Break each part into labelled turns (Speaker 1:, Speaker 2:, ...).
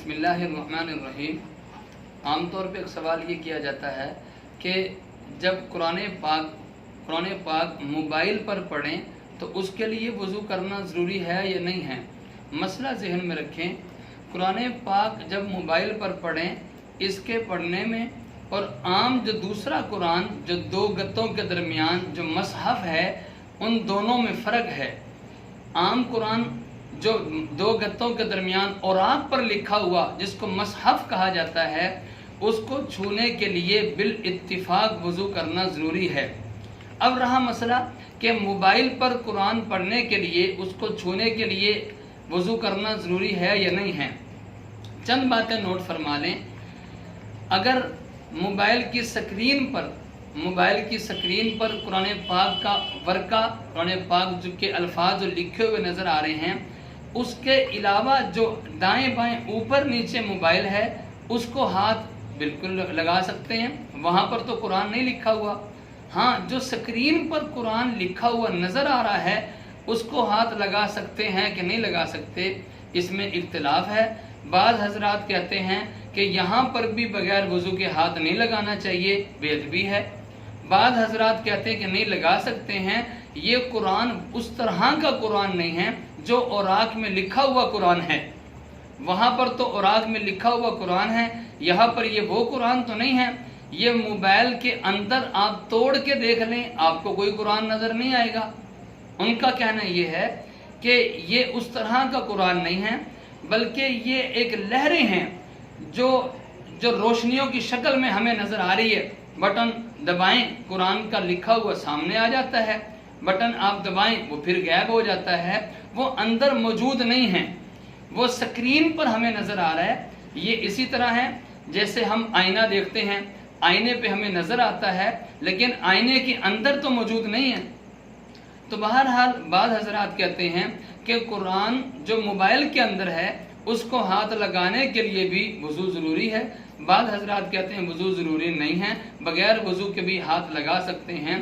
Speaker 1: बिस्मिल्लाहिर्रहमानिर्रहीम। आम तौर पे एक सवाल ये किया जाता है कि जब कुरान पाक मोबाइल पर पढ़ें तो उसके लिए वज़ू करना ज़रूरी है या नहीं है। मसला ज़हन में रखें, कुरान पाक जब मोबाइल पर पढ़ें, इसके पढ़ने में और आम जो दूसरा कुरान जो दो गत्तों के दरमियान जो मसहफ़ है, उन दोनों में फ़र्क है। आम कुरान जो दो गत्तों के दरमियान औराक पर लिखा हुआ जिसको मसहफ़ कहा जाता है, उसको छूने के लिए बिल इत्तिफाक वज़ू करना ज़रूरी है। अब रहा मसला कि मोबाइल पर कुरान पढ़ने के लिए उसको छूने के लिए वज़ू करना ज़रूरी है या नहीं है। चंद बातें नोट फरमा लें। अगर मोबाइल की स्क्रीन पर कुरान पाक का वर्का, कुरान पाक जो के अल्फाज जो लिखे हुए नज़र आ रहे हैं, उसके अलावा जो दाएं बाएं ऊपर नीचे मोबाइल है उसको हाथ बिल्कुल लगा सकते हैं। वहाँ पर तो कुरान नहीं लिखा हुआ। हाँ, जो स्क्रीन पर कुरान लिखा हुआ नज़र आ रहा है उसको हाथ लगा सकते हैं कि नहीं लगा सकते, इसमें इख्तिलाफ है। बाज़ हजरात कहते हैं कि यहाँ पर भी बगैर वज़ू के हाथ नहीं लगाना चाहिए, बेअदबी है। बाज़ हजरात कहते हैं कि नहीं लगा सकते हैं, ये कुरान उस तरह का कुरान नहीं है जो औराक में लिखा हुआ कुरान है। वहाँ पर तो औराक में लिखा हुआ कुरान है, यहाँ पर ये वो कुरान तो नहीं है। ये मोबाइल के अंदर आप तोड़ के देख लें, आपको कोई कुरान नज़र नहीं आएगा। उनका कहना ये है कि ये उस तरह का कुरान नहीं है, बल्कि ये एक लहरें हैं जो रोशनियों की शक्ल में हमें नज़र आ रही है। बटन दबाएं, कुरान का लिखा हुआ सामने आ जाता है, बटन आप दबाएं वो फिर गायब हो जाता है, वो अंदर मौजूद नहीं है, वो स्क्रीन पर हमें नज़र आ रहा है। ये इसी तरह है जैसे हम आईना देखते हैं, आईने पे हमें नज़र आता है लेकिन आईने के अंदर तो मौजूद नहीं है। तो बहरहाल बाद हजरात कहते हैं कि कुरान जो मोबाइल के अंदर है उसको हाथ लगाने के लिए भी वज़ू ज़रूरी है। बाद हजरात कहते हैं वज़ू ज़रूरी नहीं है, बग़ैर वज़ू के भी हाथ लगा सकते हैं।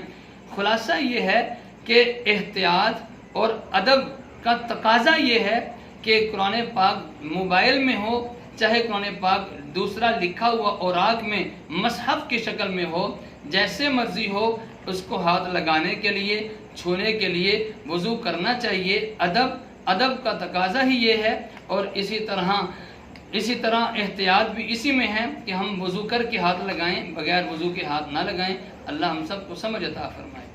Speaker 1: खुलासा ये है कि एहतियात और अदब का तकाजा ये है कि कुरान पाक मोबाइल में हो चाहे कुरान पाक दूसरा लिखा हुआ औराक में मसहफ़ की शक्ल में हो, जैसे मर्जी हो, उसको हाथ लगाने के लिए छूने के लिए वज़ू करना चाहिए। अदब का तकाजा ही ये है। और इसी तरह एहतियात भी इसी में है कि हम वज़ू करके हाथ लगाएं, बगैर वज़ू के हाथ ना लगाएं। अल्लाह हम सबको समझ अता फरमाए।